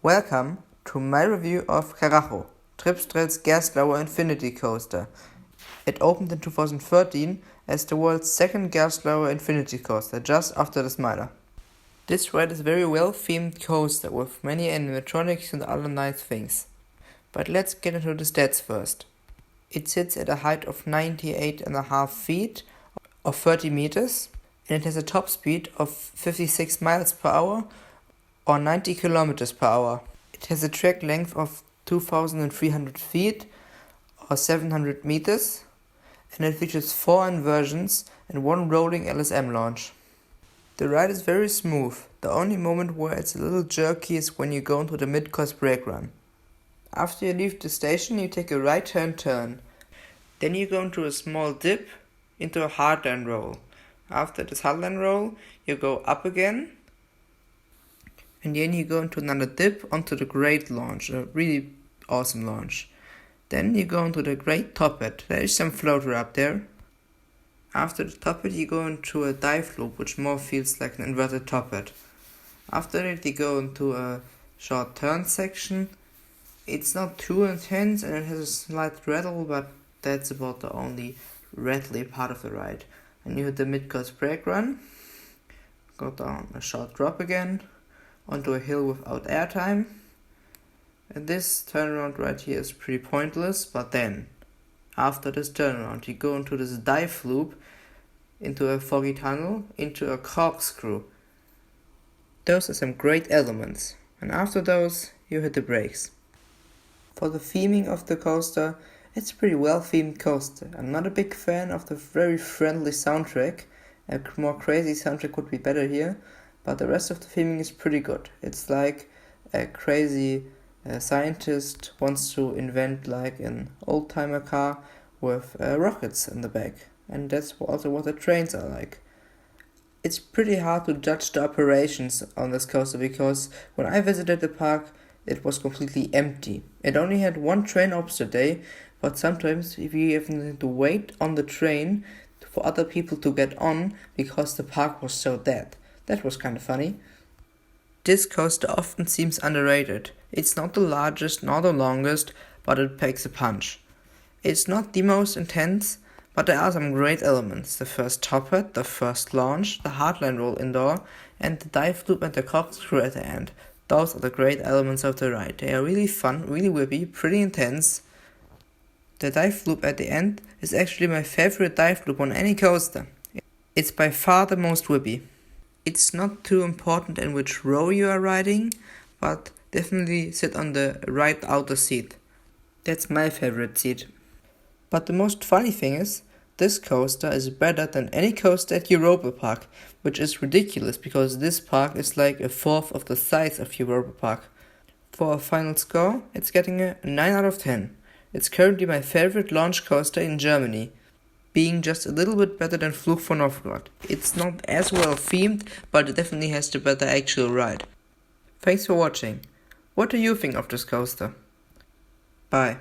Welcome to my review of Karacho, Tripsdrill Gerstlauer Infinity Coaster. It opened in 2013 as the world's second Gerstlauer Infinity Coaster, just after the Smiler. This ride is a very well-themed coaster with many animatronics and other nice things. But let's get into the stats first. It sits at a height of 98.5 feet or 30 meters, and it has a top speed of 56 miles per hour or 90 kilometers per hour. It has a track length of 2,300 feet or 700 meters, and it features 4 inversions and 1 rolling LSM launch. The ride is very smooth. The only moment where it's a little jerky is when you go into the mid-course brake run. After you leave the station, you take a right-hand turn. Then you go into a small dip into a hardline roll. After this hardline roll, you go up again, and then you go into another dip onto the great launch, a really awesome launch. Then you go into the great top hat. There is some floater up there. After the top hat, you go into a dive loop, which more feels like an inverted top hat. After that, you go into a short turn section. It's not too intense and it has a slight rattle, but that's about the only rattly part of the ride. And you hit the mid-course brake run, go down a short drop again, onto a hill without airtime. And this turnaround right here is pretty pointless, but then, after this turnaround, you go into this dive loop, into a foggy tunnel, into a corkscrew. Those are some great elements, and after those, you hit the brakes. For the theming of the coaster, it's a pretty well-themed coaster. I'm not a big fan of the very friendly soundtrack. A more crazy soundtrack would be better here, but the rest of the theming is pretty good. It's like a crazy scientist wants to invent like an old-timer car with rockets in the back. And that's also what the trains are like. It's pretty hard to judge the operations on this coaster because when I visited the park, it was completely empty. It only had 1 train ops a day, but sometimes we even had to wait on the train for other people to get on because the park was so dead. That was kind of funny. This coaster often seems underrated. It's not the largest nor the longest, but it packs a punch. It's not the most intense, but there are some great elements. The first top hat, the first launch, the hardline roll indoor, and the dive loop and the corkscrew at the end. Those are the great elements of the ride. They are really fun, really whippy, pretty intense. The dive loop at the end is actually my favorite dive loop on any coaster. It's by far the most whippy. It's not too important in which row you are riding, but definitely sit on the right outer seat. That's my favorite seat. But the most funny thing is, this coaster is better than any coaster at Europa Park, which is ridiculous because this park is like a fourth of the size of Europa Park. For a final score, it's getting a 9 out of 10. It's currently my favorite launch coaster in Germany, being just a little bit better than Flug von Novgorod. It's not as well themed, but it definitely has the better actual ride. Thanks for watching. What do you think of this coaster? Bye.